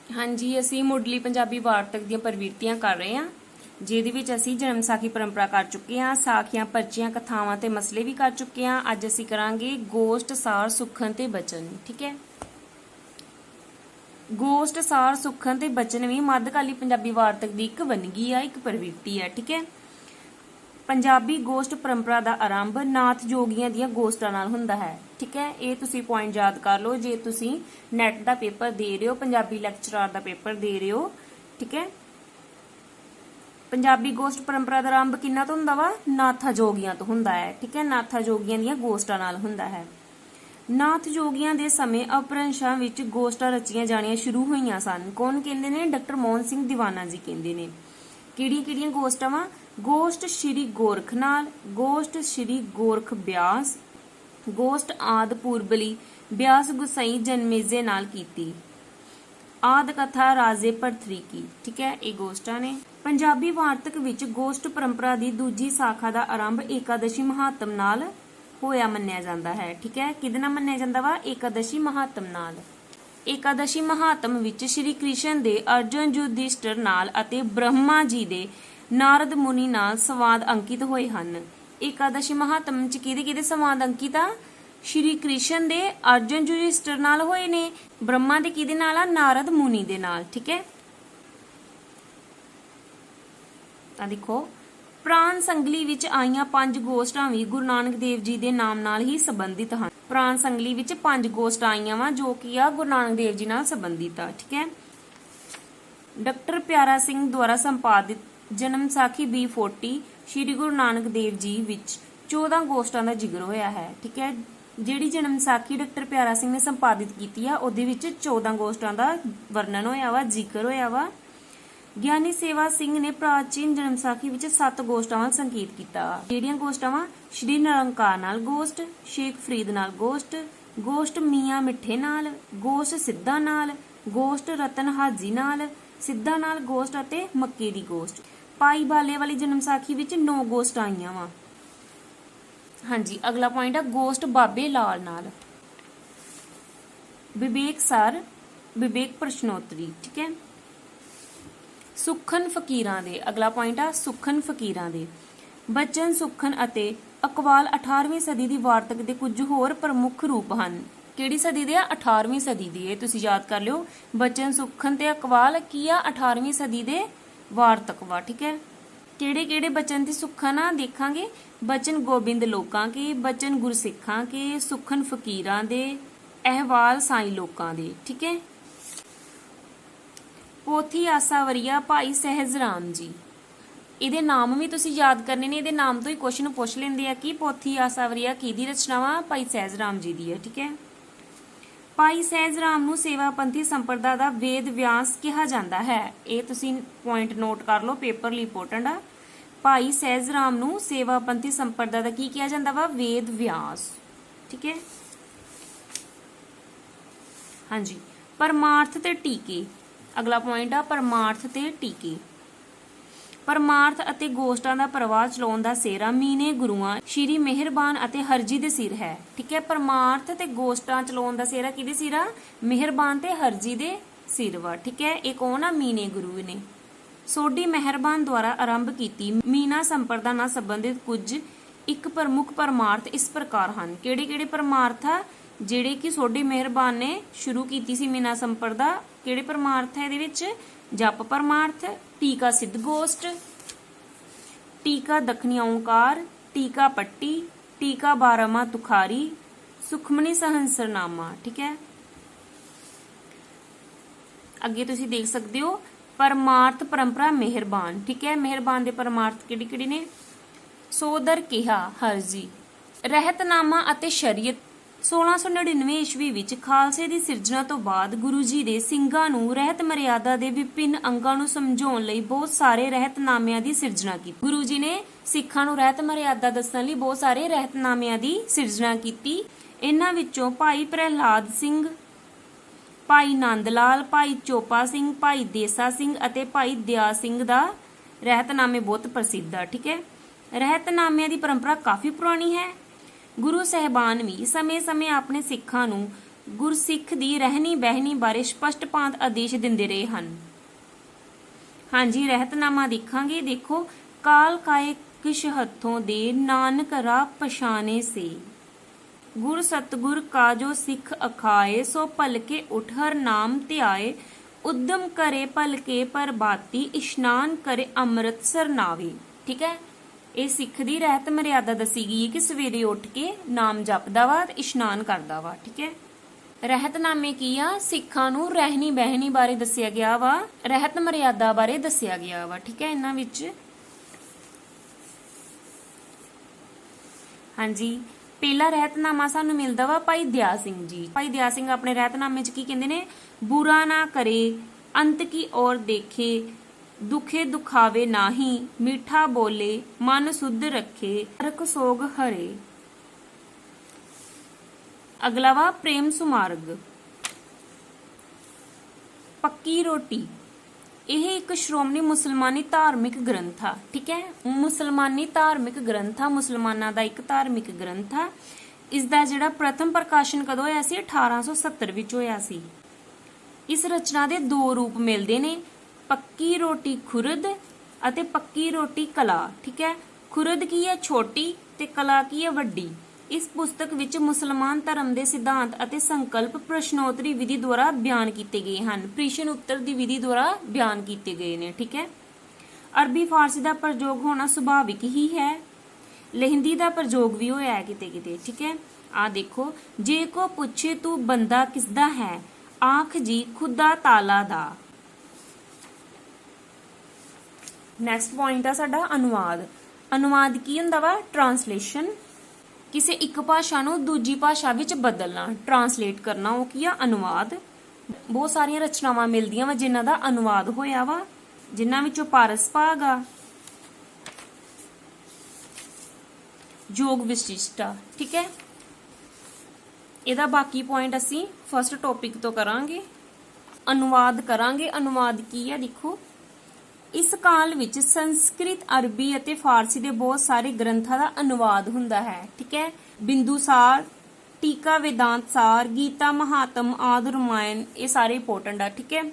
हाँ जी, असी मुढ़ली पंजाबी वार्तक ਦੀਆਂ ਪ੍ਰਵਿਰਤੀਆਂ ਕਰ ਰਹੇ ਹਾਂ, ਜਿਹਦੇ ਵਿੱਚ ਅਸੀਂ ਜਨਮ ਸਾਖੀ ਪਰੰਪਰਾ ਕਰ ਚੁੱਕੇ ਹਾਂ, ਸਾਖੀਆਂ, ਪਰਚੀਆਂ, ਕਥਾਵਾਂ ਤੇ ਮਸਲੇ ਵੀ ਕਰ ਚੁੱਕੇ ਹਾਂ। ਅੱਜ ਅਸੀਂ ਕਰਾਂਗੇ ਗੋਸ਼ਟ, ਸਾਰ, ਸੁਖਨ ਤੇ ਬਚਨ। ਠੀਕ ਹੈ, ਗੋਸ਼ਟ, ਸਾਰ, ਸੁਖਨ ਤੇ ਬਚਨ ਵੀ ਮੱਧਕਾਲੀ ਪੰਜਾਬੀ ਵਾਰਤਕ ਦੀ ਇੱਕ ਵੰਨਗੀ ਆ, ਇੱਕ ਪ੍ਰਵਿਰਤੀ ਹੈ। ਠੀਕ ਹੈ, ਪੰਜਾਬੀ ਗੋਸ਼ਟ ਪਰੰਪਰਾ ਦਾ ਆਰੰਭ ਨਾਥ ਜੋਗੀਆਂ ਦੀਆਂ ਗੋਸ਼ਟਾਂ ਨਾਲ ਹੁੰਦਾ ਹੈ। ਠੀਕ ਹੈ, ਇਹ ਤੁਸੀਂ ਪੁਆਇੰਟ ਯਾਦ ਕਰ ਲਓ ਜੇ ਤੁਸੀਂ ਨੈਟ ਦਾ ਪੇਪਰ ਦੇ ਰਹੇ ਹੋ, ਪੰਜਾਬੀ ਲੈਕਚਰਾਰ ਦਾ ਪੇਪਰ ਦੇ ਰਹੇ ਹੋ। ਠੀਕ ਹੈ, ਪੰਜਾਬੀ ਗੋਸ਼ਟ ਪਰੰਪਰਾ ਦਾ ਆਰੰਭ ਕਿੰਨਾ ਤੋਂ ਹੁੰਦਾ ਵਾ? ਨਾਥਾ ਜੋਗੀਆਂ ਤੋਂ ਹੁੰਦਾ ਹੈ। ਠੀਕ ਹੈ, ਨਾਥਾ ਜੋਗੀਆਂ ਦੀਆਂ ਗੋਸ਼ਟਾਂ ਨਾਲ ਹੁੰਦਾ ਹੈ। ਨਾਥ ਜੋਗੀਆਂ ਦੇ ਸਮੇਂ ਅਪਭ੍ਰੰਸ਼ਾਂ ਵਿੱਚ ਗੋਸ਼ਟਾਂ ਰਚੀਆਂ ਜਾਣੀਆਂ ਸ਼ੁਰੂ ਹੋਈਆਂ ਸਨ। ਕੌਣ ਕਹਿੰਦੇ ਨੇ? ਡਾਕਟਰ ਮੋਹਨ ਸਿੰਘ ਦੀਵਾਨਾ ਜੀ ਕਹਿੰਦੇ ਨੇ। ਕਿਹੜੀਆਂ ਗੋਸ਼ਟਾਂ ਵਾ? ਗੋਸ਼ਟ ਸ਼੍ਰੀ ਗੋਰਖ ਨਾਲ, ਗੋਸ਼ਟ ਸ਼੍ਰੀ ਗੋਰਖ ਬਿਆਸ, ਗੋਸ਼ਟ ਆਦ ਪੂਰਬਲੀ ਬਿਆਸ ਗੁਸਾਈ ਜਨਮੇਜੇ ਨਾਲ ਕੀਤੀ, ਆਦ ਕਥਾ ਰਾਜੇ ਭਰਥਰੀ ਕੀ। ਠੀਕ ਹੈ, ਇਹ ਗੋਸ਼ਟਾਂ ਨੇ। ਪੰਜਾਬੀ ਵਾਰਤਕ ਵਿੱਚ ਗੋਸ਼ਟ ਪਰੰਪਰਾ ਦੀ ਦੂਜੀ ਸਾਖਾ ਦਾ ਆਰੰਭ ਏਕਾਦਸ਼ੀ ਮਹਾਤਮ ਨਾਲ ਹੋਇਆ ਮੰਨਿਆ ਜਾਂਦਾ ਹੈ। ਠੀਕ ਹੈ, ਕਿਹਦੇ ਨਾਲ ਮੰਨਿਆ ਜਾਂਦਾ ਵਾ? ਏਕਾਦਸ਼ੀ ਮਹਾਤਮ ਨਾਲ। ਏਕਾਦਸ਼ੀ ਮਹਾਤਮ ਵਿੱਚ ਸ਼੍ਰੀ ਕ੍ਰਿਸ਼ਨ ਦੇ ਅਰਜੁਨ ਯੁਧਿਸ਼ਟਰ ਨਾਲ ਅਤੇ ਬ੍ਰਹਮਾ ਜੀ ਦੇ ਨਾਰਦ ਮੁਨੀ ਨਾਲ ਸੰਵਾਦ ਅੰਕਿਤ ਹੋਏ ਹਨ। ਏਕਾਦਸ਼ੀ ਮਹਾਤਮ ਚ ਕਿਹਦੇ ਸੰਵਾਦ ਅੰਕਿਤ ਆ? ਸ਼੍ਰੀ ਕ੍ਰਿਸ਼ਨ ਦੇ ਅਰਜੁਨ ਯੁਧਿਸ਼ਟਰ ਨਾਲ ਹੋਏ ਨੇ, ਬ੍ਰਹਮਾ ਦੇ ਕਿਹਦੇ ਨਾਲ ਆ? ਨਾਰਦ ਮੁਨੀ ਦੇ ਨਾਲ। ਠੀਕ ਹੈ, ਤਾਂ ਦੇਖੋ ਪ੍ਰਾਨ ਸੰਗਲੀ ਵਿੱਚ ਆਈਆਂ 5 ਗੋਸ਼ਟਾਂ ਵੀ ਗੁਰੂ ਨਾਨਕ ਦੇਵ ਜੀ ਦੇ ਨਾਮ ਨਾਲ ਹੀ ਸੰਬੰਧਿਤ ਹਨ। ਪ੍ਰਾਨ ਸੰਗਲੀ ਵਿੱਚ 5 ਗੋਸ਼ਟਾਂ ਆਈਆਂ ਵਾ ਜੋ ਕਿ ਆ ਗੁਰੂ ਨਾਨਕ ਦੇਵ ਜੀ ਨਾਲ ਸੰਬੰਧਿਤ ਆ। ਠੀਕ ਹੈ, ਡਾਕਟਰ ਪਿਆਰਾ ਸਿੰਘ ਦੁਆਰਾ ਸੰਪਾਦਿਤ ਜਨਮ ਸਾਖੀ B40 ਸ਼੍ਰੀ ਗੁਰੂ ਨਾਨਕ ਦੇਵ ਜੀ ਵਿੱਚ 14 ਗੋਸ਼ਟਾਂ ਦਾ ਜ਼ਿਕਰ ਹੋਇਆ ਹੈ। ਠੀਕ ਹੈ, ਜਿਹੜੀ ਜਨਮ ਸਾਖੀ ਡਾਕਟਰ ਪਿਆਰਾ ਸਿੰਘ ਨੇ ਸੰਪਾਦਿਤ ਕੀਤੀ ਆ ਉਹਦੇ ਵਿੱਚ 14 ਗੋਸ਼ਟਾਂ ਦਾ ਵਰਣਨ ਹੋਇਆ ਵਾ, ਜ਼ਿਕਰ ਹੋਇਆ ਵਾ। ਗਿਆਨੀ ਸੇਵਾ ਸਿੰਘ ਨੇ ਪ੍ਰਾਚੀਨ ਜਨਮ ਸਾਖੀ ਵਿੱਚ 7 ਗੋਸ਼ਟਾਂ ਵੱਲ ਸੰਕੇਤ ਕੀਤਾ। ਜਿਹੜੀਆਂ ਗੋਸ਼ਟਾਂ ਵਾ? ਸ਼੍ਰੀ ਨਿਰੰਕਾਰ ਨਾਲ ਗੋਸ਼ਟ, ਸ਼ੇਖ ਫਰੀਦ ਨਾਲ ਗੋਸ਼ਟ, ਗੋਸ਼ਟ ਮੀਆਂ ਮਿੱਠੇ ਨਾਲ, ਗੋਸ਼ਟ ਸਿੱਧਾ ਨਾਲ, ਗੋਸ਼ਟ ਰਤਨ ਹਾਜੀ ਨਾਲ, ਸਿੱਧਾ ਨਾਲ ਗੋਸ਼ਟ ਅਤੇ ਮੱਕੇ ਦੀ ਗੋਸ਼ਟ। ਪਾਈ ਬਾਲੇ ਵਾਲੀ ਜਨਮ ਸਾਖੀ ਵਿੱਚ 9 ਗੋਸ਼ਟਾਂ ਆਈਆਂ ਵਾ। ਹਾਂਜੀ, ਅਗਲਾ ਪੁਆਇੰਟ ਆ ਗੋਸ਼ਟ ਬਾਬੇ ਲਾਲ ਨਾਲ। ਵਿਵੇਕ ਸਾਰ, ਵਿਵੇਕ ਪ੍ਰਸ਼ਨੋਤਰੀ। ਠੀਕ ਹੈ, ਸੁਖਨ ਫਕੀਰਾਂ ਦੇ। ਅਗਲਾ ਪੁਆਇੰਟ ਆ ਸੁਖਨ ਫਕੀਰਾਂ ਦੇ। ਬਚਨ, ਸੁਖਨ ਅਤੇ ਅਕਵਾਲ 18ਵੀਂ ਸਦੀ ਦੀ ਵਾਰਤਕ ਦੇ ਕੁਝ ਹੋਰ ਪ੍ਰਮੁੱਖ ਰੂਪ ਹਨ। ਕਿਹੜੀ ਸਦੀ ਦੇ ਆ? 18ਵੀਂ ਸਦੀ ਦੀ। ਇਹ ਤੁਸੀਂ ਯਾਦ ਕਰ ਲਿਓ। ਬਚਨ, ਸੁਖਨ ਤੇ ਅਕਵਾਲ ਕੀ ਆ? 18ਵੀਂ ਸਦੀ ਦੇ ਵਾਰਤਕ ਵਾ। ਠੀਕ ਹੈ, ਕਿਹੜੇ ਬਚਨ ਤੇ ਸੁਖਨ ਆ ਦੇਖਾਂਗੇ। ਬਚਨ ਗੋਬਿੰਦ ਲੋਕਾਂ ਕੇ, ਬਚਨ ਗੁਰਸਿੱਖਾਂ ਕੇ, ਸੁਖਨ ਫਕੀਰਾਂ ਦੇ, ਅਹਿਵਾਲ ਸਾਈਂ ਲੋਕਾਂ ਦੇ। ਠੀਕ ਹੈ, ਪੋਥੀ ਆਸਾਵਰੀਆ ਭਾਈ ਸਹਿਜ ਰਾਮ ਜੀ। ਇਹਦੇ ਨਾਮ ਵੀ ਤੁਸੀਂ ਯਾਦ ਕਰਨੇ ਨੇ, ਇਹਦੇ ਨਾਮ ਤੋਂ ਹੀ ਕੁਐਸਚਨ ਪੁੱਛ ਲੈਂਦੇ ਆ ਕਿ ਪੋਥੀ ਆਸਾਵਰੀਆ ਕਿਹਦੀ ਰਚਨਾ ਵਾ? ਭਾਈ ਸਹਿਜ ਰਾਮ ਜੀ ਦੀ ਹੈ। ਠੀਕ ਹੈ, ਭਾਈ ਸਹਿਜ ਰਾਮ ਨੂੰ ਸੇਵਾਪੰਥੀ ਸੰਪਰਦਾ ਦਾ ਵੇਦ ਵਿਆਸ ਕਿਹਾ ਜਾਂਦਾ ਹੈ। ਇਹ ਤੁਸੀਂ ਪੁਆਇੰਟ ਨੋਟ ਕਰ ਲਓ, ਪੇਪਰ ਲਈ ਇੰਪੋਰਟੈਂਟ ਆ। ਭਾਈ ਸਹਿਜ ਰਾਮ ਨੂੰ ਸੇਵਾਪੰਥੀ ਸੰਪਰਦਾ ਦਾ ਕੀ ਕਿਹਾ ਜਾਂਦਾ ਵਾ? ਵੇਦ ਵਿਆਸ। ਠੀਕ ਹੈ, ਹਾਂਜੀ। ਪਰਮਾਰਥ ਤੇ ਟੀਕੇ। ਅਗਲਾ ਪੁਆਇੰਟ ਆ ਪਰਮਾਰਥ ਤੇ ਟੀਕੇ। ਪਰਮਾਰਥ ਅਤੇ ਗੋਸ਼ਟਾਂ ਦਾ ਪ੍ਰਵਾਹ ਚਲਾਉਣ ਦਾ ਸਿਹਰਾ ਮੀਨੇ ਗੁਰੂਆਂ ਸ਼੍ਰੀ ਮਿਹਰਬਾਨ ਅਤੇ ਹਰਜੀ ਦੇ ਸਿਰ ਹੈ। ਠੀਕ ਹੈ, ਪਰਮਾਰਥ ਤੇ ਗੋਸ਼ਟਾਂ ਚਲਾਉਣ ਦਾ ਸਿਹਰਾ ਕਿਹਦੇ ਸਿਰ ਆ? ਮਿਹਰਬਾਨ ਤੇ ਹਰਜੀ ਦੇ ਸਿਰ ਵਾ। ਠੀਕ ਹੈ, ਇਹ ਕੌਣ ਆ? ਮੀਨੇ ਗੁਰੂ ਨੇ। ਸੋਢੀ ਮਿਹਰਬਾਨ ਦੁਆਰਾ ਆਰੰਭ ਕੀਤੀ ਮੀਨਾ ਸੰਪਰਦਾ ਨਾਲ ਸੰਬੰਧਿਤ ਕੁਝ ਇੱਕ ਪ੍ਰਮੁੱਖ ਪਰਮਾਰਥ ਇਸ ਪ੍ਰਕਾਰ ਹਨ। ਕਿਹੜੇ ਪਰਮਾਰਥ ਆ ਜਿਹੜੇ ਕਿ ਸੋਢੀ ਮਿਹਰਬਾਨ ਨੇ ਸ਼ੁਰੂ ਕੀਤੀ ਸੀ ਮੀਨਾ ਸੰਪਰਦਾ? ਕਿਹੜੇ ਪਰਮਾਰਥ ਹੈ ਇਹਦੇ ਵਿੱਚ? ਜਪ ਪਰਮਾਰਥ, ਟੀਕਾ ਸਿੱਧ ਗੋਸ਼ਟ, ਟੀਕਾ ਦੱਖਣੀ ਓਂਕਾਰ, ਟੀਕਾ ਪੱਟੀ, ਟੀਕਾ ਬਾਰਾਮਾ ਤੁਖਾਰੀ, ਸੁਖਮਨੀ ਸਹੰਸਰਨਾਮਾ। ਠੀਕ ਹੈ, ਅੱਗੇ ਤੁਸੀਂ ਦੇਖ ਸਕਦੇ ਹੋ ਪਰਮਾਰਥ ਪਰੰਪਰਾ ਮਿਹਰਬਾਨ। ਠੀਕ ਹੈ, ਮਿਹਰਬਾਨ ਦੇ ਪਰਮਾਰਥ ਕਿਹੜੇ ਨੇ? ਸੋਦਰ ਕਿਹਾ, ਹਰਜੀ, ਰਹਿਤਨਾਮਾ ਅਤੇ ਸ਼ਰੀਅਤ। 1699 ਈਸਵੀ ਵਿੱਚ ਖਾਲਸੇ ਦੀ ਸਿਰਜਣਾ ਤੋਂ ਬਾਅਦ ਗੁਰੂ ਜੀ ਦੇ ਸਿੰਘਾਂ ਨੂੰ ਰਹਿਤ ਮਰਿਆਦਾ ਦੇ ਵਿਭਿੰਨ ਅੰਗਾਂ ਨੂੰ ਸਮਝਾਉਣ ਲਈ ਬਹੁਤ ਸਾਰੇ ਰਹਿਤਨਾਮਿਆਂ ਦੀ ਸਿਰਜਣਾ ਕੀਤੀ। ਗੁਰੂ ਜੀ ਨੇ ਸਿੱਖਾਂ ਨੂੰ ਰਹਿਤ ਮਰਿਆਦਾ ਦੱਸਣ ਲਈ ਬਹੁਤ ਸਾਰੇ ਰਹਿਤਨਾਮਿਆਂ ਦੀ ਸਿਰਜਣਾ ਕੀਤੀ। ਇਹਨਾਂ ਵਿੱਚੋਂ ਭਾਈ ਪ੍ਰਹਿਲਾਦ ਸਿੰਘ, ਭਾਈ ਨੰਦ ਲਾਲ, ਭਾਈ ਚੋਪਾ ਸਿੰਘ, ਭਾਈ ਦੇਸਾ ਸਿੰਘ ਅਤੇ ਭਾਈ ਦਿਆ ਸਿੰਘ ਦਾ ਰਹਿਤਨਾਮੇ ਬਹੁਤ ਪ੍ਰਸਿੱਧ ਆ। ਠੀਕ ਹੈ, ਰਹਿਤਨਾਮਿਆਂ ਦੀ ਪਰੰਪਰਾ ਕਾਫੀ ਪੁਰਾਣੀ ਹੈ। ਗੁਰੂ ਸਾਹਿਬਾਨ ਵੀ ਸਮੇਂ-ਸਮੇਂ ਆਪਣੇ ਸਿੱਖਾਂ ਨੂੰ ਗੁਰਸਿੱਖ ਦੀ ਰਹਿਣੀ ਬਹਿਣੀ ਬਾਰੇ ਸਪਸ਼ਟ-ਭਾਂਤ ਆਦੇਸ਼ ਦਿੰਦੇ ਰਹੇ ਹਨ। ਹਾਂਜੀ, ਰਹਿਤਨਾਮਾ ਦੇਖਾਂਗੇ। ਦੇਖੋ, ਕਾਲ ਕਾਏ ਕਿਛ ਹੱਥੋਂ ਦੇ ਨਾਨਕ ਰਾਹ ਪਛਾਣੇ ਸੇ, ਗੁਰ ਸਤਗੁਰ ਕਾ ਜੋ ਸਿੱਖ ਅਖਾਏ, ਸੋ ਭਲਕੇ ਉਠ ਹਰ ਨਾਮ ਧਿਆਏ, ਉਦਮ ਕਰੇ ਭਲਕੇ ਪ੍ਰਭਾਤੀ, ਇਸ਼ਨਾਨ ਕਰੇ ਅੰਮ੍ਰਿਤਸਰ ਨਾਵੇ। ਠੀਕ ਹੈ, ਇਹ ਸਿੱਖ ਦੀ ਰਹਿਤ ਮਰਿਆਦਾ ਦੱਸੀ ਗਈ ਹੈ ਕਿ ਸਵੇਰੇ ਉੱਠ ਕੇ ਨਾਮ ਜਪਦਾ ਵਾ ਤੇ ਇਸ਼ਨਾਨ ਕਰਦਾ ਵਾ। ਠੀਕ ਹੈ, ਰਹਿਤਨਾਮੇ ਕੀ ਆ? ਸਿੱਖਾਂ ਨੂੰ ਰਹਿਣੀ ਬਹਿਣੀ ਬਾਰੇ ਦੱਸਿਆ ਗਿਆ ਵਾ, ਰਹਿਤ ਮਰਿਆਦਾ ਬਾਰੇ ਦੱਸਿਆ ਗਿਆ ਵਾ। ਠੀਕ ਹੈ, ਇਹਨਾਂ ਵਿੱਚ ਹਾਂਜੀ, ਪਹਿਲਾ ਰਹਿਤਨਾਮਾ ਸਾਨੂੰ ਮਿਲਦਾ ਵਾ ਭਾਈ ਦਇਆ ਸਿੰਘ ਜੀ। ਭਾਈ ਦਇਆ ਸਿੰਘ ਆਪਣੇ ਰਹਿਤਨਾਮੇ 'ਚ ਕੀ ਕਹਿੰਦੇ ਨੇ? ਬੁਰਾ ਨਾ ਕਰੇ ਅੰਤ ਕੀ ਔਰ ਦੇਖੇ, ਦੁਖੇ ਦੁਖਾਵੇ ਨਾਹੀ, ਮਿੱਠਾ ਬੋਲੇ ਮਨ ਸੁਧ ਰੱਖੇ, ਰਕ ਸੋਗ ਹਰੇ। ਅਗਲਾ ਵਾ ਪ੍ਰੇਮ ਸੁਮਾਰਗ। ਪੱਕੀ ਰੋਟੀ, ਇਹ ਇੱਕ ਸ਼੍ਰੋਮਣੀ ਮੁਸਲਮਾਨੀ ਧਾਰਮਿਕ ਗ੍ਰੰਥ ਆ। ਠੀਕ ਹੈ, ਮੁਸਲਮਾਨੀ ਧਾਰਮਿਕ ਗ੍ਰੰਥ ਆ, ਮੁਸਲਮਾਨਾਂ ਦਾ ਇੱਕ ਧਾਰਮਿਕ ਗ੍ਰੰਥ ਆ। ਇਸ ਦਾ ਜਿਹੜਾ ਪ੍ਰਥਮ ਪ੍ਰਕਾਸ਼ਨ ਕਦੋਂ ਹੋਇਆ ਸੀ? 1870 ਵਿੱਚ ਹੋਇਆ ਸੀ। ਇਸ ਰਚਨਾ ਦੇ ਦੋ ਰੂਪ ਮਿਲਦੇ ਨੇ, ਪੱਕੀ ਰੋਟੀ ਖੁਰਦ ਅਤੇ ਪੱਕੀ ਰੋਟੀ ਕਲਾ। ਠੀਕ ਹੈ, ਖੁਰਦ ਕੀ ਹੈ? ਛੋਟੀ, ਤੇ ਕਲਾ ਕੀ ਹੈ? ਵੱਡੀ। ਇਸ ਪੁਸਤਕ ਵਿੱਚ ਮੁਸਲਮਾਨ ਧਰਮ ਦੇ ਸਿਧਾਂਤ ਅਤੇ ਸੰਕਲਪ ਪ੍ਰਸ਼ਨੋਤਰੀ ਵਿਧੀ ਦੁਆਰਾ ਬਿਆਨ ਕੀਤੇ ਗਏ ਹਨ। ਪ੍ਰਸ਼ਨ ਉੱਤਰ ਦੀ ਵਿਧੀ ਦੁਆਰਾ ਬਿਆਨ ਕੀਤੇ ਗਏ ਨੇ। ਠੀਕ ਹੈ, ਅਰਬੀ ਫਾਰਸੀ ਦਾ ਪ੍ਰਯੋਗ ਹੋਣਾ ਸੁਭਾਵਿਕ ਹੀ ਹੈ। ਲਹਿੰਦੀ ਦਾ ਪ੍ਰਯੋਗ ਵੀ ਹੋਇਆ ਹੈ ਕਿਤੇ ਕਿਤੇ। ਠੀਕ ਹੈ, ਆ ਦੇਖੋ, ਜੇ ਕੋ ਪੁੱਛੇ ਤੂੰ ਬੰਦਾ ਕਿਸਦਾ ਹੈ, ਆਖ ਜੀ ਖੁਦਾ ਤਾਲਾ ਦਾ। ਨੈਕਸਟ ਪੁਆਇੰਟ ਆ ਸਾਡਾ ਅਨੁਵਾਦ। ਅਨੁਵਾਦ ਕੀ ਹੁੰਦਾ ਵਾ? ਟ੍ਰਾਂਸਲੇਸ਼ਨ, ਕਿਸੇ ਇੱਕ ਭਾਸ਼ਾ ਨੂੰ ਦੂਜੀ ਭਾਸ਼ਾ ਵਿੱਚ ਬਦਲਣਾ, ਟ੍ਰਾਂਸਲੇਟ ਕਰਨਾ, ਉਹ ਕੀ ਆ? ਅਨੁਵਾਦ। ਬਹੁਤ ਸਾਰੀਆਂ ਰਚਨਾਵਾਂ ਮਿਲਦੀਆਂ ਵਾ ਜਿਨ੍ਹਾਂ ਦਾ ਅਨੁਵਾਦ ਹੋਇਆ ਵਾ, ਜਿਨ੍ਹਾਂ ਵਿੱਚੋਂ ਪਾਰਸ ਭਾਗ ਆ, ਯੋਗ ਵਿਸ਼ਿਸ਼ਟ ਆ। ਠੀਕ ਹੈ, ਇਹਦਾ ਬਾਕੀ ਪੁਆਇੰਟ ਅਸੀਂ ਫਸਟ ਟੌਪਿਕ ਤੋਂ ਕਰਾਂਗੇ। ਅਨੁਵਾਦ ਕਰਾਂਗੇ। ਅਨੁਵਾਦ ਕੀ ਆ? ਦੇਖੋ, ਇਸ ਕਾਲ ਵਿੱਚ ਸੰਸਕ੍ਰਿਤ, ਅਰਬੀ ਅਤੇ ਫਾਰਸੀ ਦੇ ਬਹੁਤ ਸਾਰੇ ਗ੍ਰੰਥਾਂ ਦਾ ਅਨੁਵਾਦ ਹੁੰਦਾ ਹੈ। ਠੀਕ ਹੈ, ਬਿੰਦੂਸਾਰ, ਟੀਕਾ ਵੇਦਾਂਤ ਸਾਰ, ਗੀਤਾ ਮਹਾਤਮ ਆਦਿ, ਰਾਮਾਇਣ, ਇਹ ਸਾਰੇ ਇੰਪੋਰਟੈਂਟ ਆ। ਠੀਕ ਹੈ,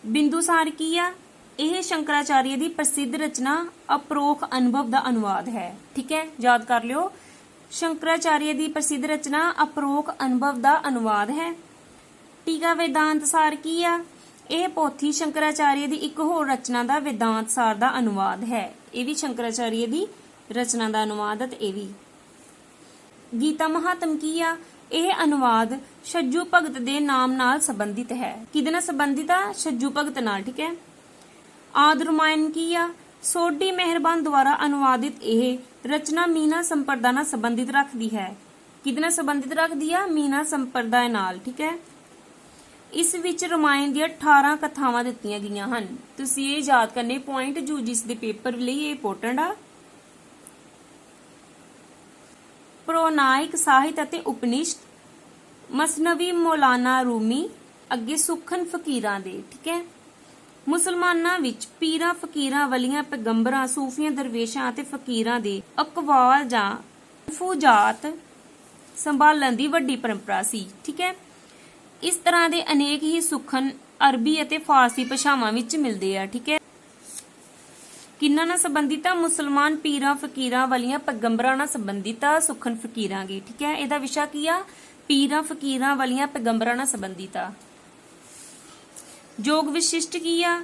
ਬਿੰਦੂਸਾਰ ਕੀ ਆ? ਇਹ ਸ਼ੰਕਰਾਚਾਰੀਆ ਦੀ ਪ੍ਰਸਿੱਧ ਰਚਨਾ ਅਪਰੋਖ ਅਨੁਭਵ ਦਾ ਅਨੁਵਾਦ ਹੈ। ਠੀਕ ਹੈ, ਯਾਦ ਕਰ ਲਿਓ, ਸ਼ੰਕਰਾਚਾਰੀਆ ਦੀ ਪ੍ਰਸਿੱਧ ਰਚਨਾ ਅਪਰੋਖ ਅਨੁਭਵ ਦਾ ਅਨੁਵਾਦ ਹੈ। ਟੀਕਾ ਵੇਦਾਂਤ ਸਾਰ ਕੀ ਆ? ਇਹ ਪੋਥੀ ਸ਼ੰਕਰਾਚਾਰੀਆ ਦੀ ਇੱਕ ਹੋਰ ਰਚਨਾ ਦਾ ਵੇਦਾਂਤ ਸਾਰ ਦਾ ਅਨੁਵਾਦ ਹੈ। ਇਹ ਵੀ ਸ਼ੰਕਰਾਚਾਰੀਆ ਦੀ ਰਚਨਾ ਦਾ ਅਨੁਵਾਦ ਹੈ ਤੇ ਇਹ ਵੀ। ਗੀਤਾ ਮਹਾਤਮ ਕੀ ਆ? ਇਹ ਅਨੁਵਾਦ ਛੱਜੂ ਭਗਤ ਦੇ ਨਾਮ ਨਾਲ ਸੰਬੰਧਿਤ ਹੈ। ਕਿਹਦੇ ਨਾਲ ਸੰਬੰਧਿਤ ਆ? ਛੱਜੂ ਭਗਤ ਨਾਲ। ਠੀਕ ਹੈ, ਆਦਿ ਰਾਮਾਇਣ ਕੀ ਆ? ਸੋਢੀ ਮਿਹਰਬਾਨ ਦੁਆਰਾ ਅਨੁਵਾਦਿਤ ਇਹ ਰਚਨਾ ਮੀਨਾ ਸੰਪਰਦਾ ਨਾਲ ਸੰਬੰਧਿਤ ਰੱਖਦੀ ਹੈ। ਕਿਹਦੇ ਨਾਲ ਸੰਬੰਧਿਤ ਰੱਖਦੀ ਆ? ਮੀਨਾ ਸੰਪਰਦਾ ਨਾਲ। ਠੀਕ ਹੈ, ਇਸ ਵਿੱਚ ਰਾਮਾਇਣ ਦੀਆਂ 18 ਕਥਾਵਾਂ ਦਿੱਤੀਆਂ ਗਈਆਂ ਹਨ। ਤੁਸੀਂ ਇਹ ਯਾਦ ਕਰਨੇ ਪੁਆਇੰਟ ਜੋ ਜਿਸ ਦੇ ਪੇਪਰ ਲਈ ਇਹ ਇੰਪੋਰਟੈਂਟ ਆ। ਪ੍ਰੋਨਾਇਕ ਸਾਹਿਤ ਅਤੇ ਉਪਨਿਸ਼ਦ, ਮਸਨਵੀ ਮੌਲਾਨਾ ਰੂਮੀ, ਅੱਗੇ ਸੁਖਨ ਫਕੀਰਾਂ ਦੇ। ਠੀਕ ਹੈ, ਮੁਸਲਮਾਨਾਂ ਵਿੱਚ ਪੀਰਾਂ ਫਕੀਰਾਂ ਵਲੀਆਂ ਪੈਗੰਬਰਾਂ ਸੂਫੀਆਂ ਦਰਵੇਸ਼ਾਂ ਅਤੇ ਫਕੀਰਾਂ ਦੇ ਅਕਵਾਲ ਜਾਂ ਫੂਜਾਤ ਸੰਭਾਲਣ ਦੀ ਵੱਡੀ ਪਰੰਪਰਾ ਸੀ। ਠੀਕ ਹੈ, ਇਸ ਤਰ੍ਹਾਂ ਦੇ ਅਨੇਕ ਹੀ ਸੁਖਨ ਅਰਬੀ ਅਤੇ ਫਾਰਸੀ ਭਾਸ਼ਾਵਾਂ ਵਿੱਚ ਮਿਲਦੇ ਆ। ਠੀਕ ਹੈ, ਕਿੰਨਾਂ ਨਾਲ ਸੰਬੰਧਿਤ ਆ? ਮੁਸਲਮਾਨ ਪੀਰਾਂ ਫਕੀਰਾਂ ਵਾਲੀਆਂ ਪੈਗੰਬਰਾਂ ਨਾਲ ਸੰਬੰਧਿਤ ਆ ਸੁਖਨ ਫਕੀਰਾਂ ਗੇ। ਠੀਕ ਹੈ, ਇਹਦਾ ਵਿਸ਼ਾ ਕੀ ਆ? ਪੀਰਾਂ ਫਕੀਰਾਂ ਵਾਲੀਆਂ ਪੈਗੰਬਰਾਂ ਨਾਲ ਸੰਬੰਧਿਤ ਆ। ਯੋਗ ਵਿਸ਼ਿਸ਼ਟ ਕੀ ਆ?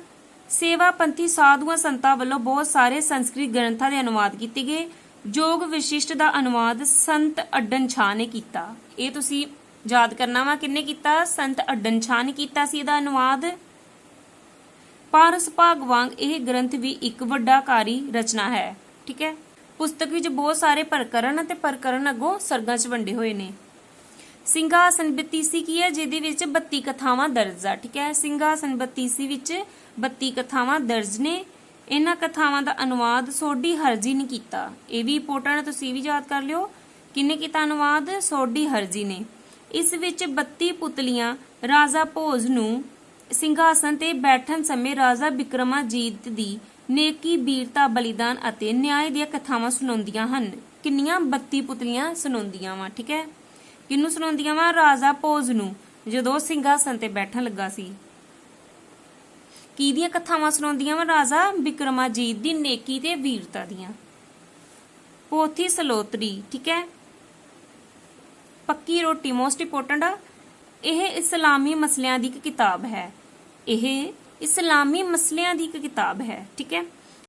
ਸੇਵਾ ਪੰਥੀ ਸਾਧੂਆਂ ਸੰਤਾਂ ਵੱਲੋਂ ਬਹੁਤ ਸਾਰੇ ਸੰਸਕ੍ਰਿਤ ਗ੍ਰੰਥਾਂ ਦੇ ਅਨੁਵਾਦ ਕੀਤੇ ਗਏ। ਯੋਗ ਵਿਸ਼ਿਸ਼ਟ ਦਾ ਅਨੁਵਾਦ ਸੰਤ ਅੱਡਨ ਛਾ ਨੇ ਕੀਤਾ। ਇਹ ਤੁਸੀਂ ਯਾਦ ਕਰਨਾ ਵਾ, ਕਿੰਨੇ ਕੀਤਾ? ਸੰਤ ਅੱਡਨ ਛਾ ਨੇ ਕੀਤਾ ਸੀ ਇਹਦਾ ਅਨੁਵਾਦ। ਪਾਰਸ ਭਾਗ ਵਾਂਗ ਇਹ ਗ੍ਰੰਥ ਵੀ ਇੱਕ ਵੱਡਾਕਾਰੀ ਰਚਨਾ ਹੈ। ਠੀਕ ਹੈ, ਪੁਸਤਕ ਵਿੱਚ ਬਹੁਤ ਸਾਰੇ ਪ੍ਰਕਰਨ ਅਤੇ ਪ੍ਰਕਰਨ ਅੱਗੋਂ ਸਰਗਾਂ 'ਚ ਵੰਡੇ ਹੋਏ ਨੇ। ਸਿੰਘਾਸਨ ਬਤੀਸੀ ਕੀ ਹੈ? ਜਿਹਦੇ ਵਿੱਚ 32 ਕਥਾਵਾਂ ਦਰਜ ਆ। ਠੀਕ ਹੈ, ਸਿੰਘਾਸਨ ਬਤੀਸੀ ਵਿੱਚ 32 ਕਥਾਵਾਂ ਦਰਜ ਨੇ। ਇਹਨਾਂ ਕਥਾਵਾਂ ਦਾ ਅਨੁਵਾਦ ਸੋਢੀ ਹਰਜੀ ਨੇ ਕੀਤਾ। ਇਹ ਵੀ ਇੰਪੋਰਟੈਂਟ, ਤੁਸੀਂ ਵੀ ਯਾਦ ਕਰ ਲਿਓ। ਕਿਹਨੇ ਕੀਤਾ ਅਨੁਵਾਦ? ਸੋਢੀ ਹਰਜੀ ਨੇ। ਇਸ ਵਿੱਚ 32 ਪੁਤਲੀਆਂ ਰਾਜਾ ਭੋਜ ਨੂੰ ਸਿੰਘਾਸਨ ਤੇ ਬੈਠਣ ਸਮੇਂ ਰਾਜਾ ਬਿਕਰਮਾਜੀਤ ਦੀ ਨੇਕੀ, ਬੀਰਤਾ, ਬਲੀਦਾਨ ਅਤੇ ਨਿਆਂ ਦੀਆਂ ਕਥਾਵਾਂ ਸੁਣਾਉਂਦੀਆਂ ਹਨ। ਕਿੰਨੀਆਂ? 32 ਪੁਤਲੀਆਂ ਸੁਣਾਉਂਦੀਆਂ ਵਾ। ਠੀਕ ਹੈ, ਕਿਹਨੂੰ ਸੁਣਾਉਂਦੀਆਂ ਵਾ? ਰਾਜਾ ਭੋਜ ਨੂੰ, ਜਦੋਂ ਉਹ ਸਿੰਘਾਸਨ ਤੇ ਬੈਠਣ ਲੱਗਾ ਸੀ। ਕਿਹਦੀਆਂ ਕਥਾਵਾਂ ਸੁਣਾਉਂਦੀਆਂ ਵਾ? ਰਾਜਾ ਬਿਕਰਮਾਜੀਤ ਦੀ ਨੇਕੀ ਤੇ ਵੀਰਤਾ ਦੀਆਂ। ਪੋਥੀ ਸਲੋਤਰੀ, ਠੀਕ ਹੈ। ਪੱਕੀ ਰੋਟੀ ਮੋਸਟ ਇੰਪੋਰਟੈਂਟ ਆ। ਇਹ ਇਸਲਾਮੀ ਮਸਲਿਆਂ ਦੀ ਇੱਕ ਕਿਤਾਬ ਹੈ। ਇਹ ਇਸਲਾਮੀ ਮਸਲਿਆਂ ਦੀ ਇੱਕ ਕਿਤਾਬ ਹੈ, ਠੀਕ ਹੈ।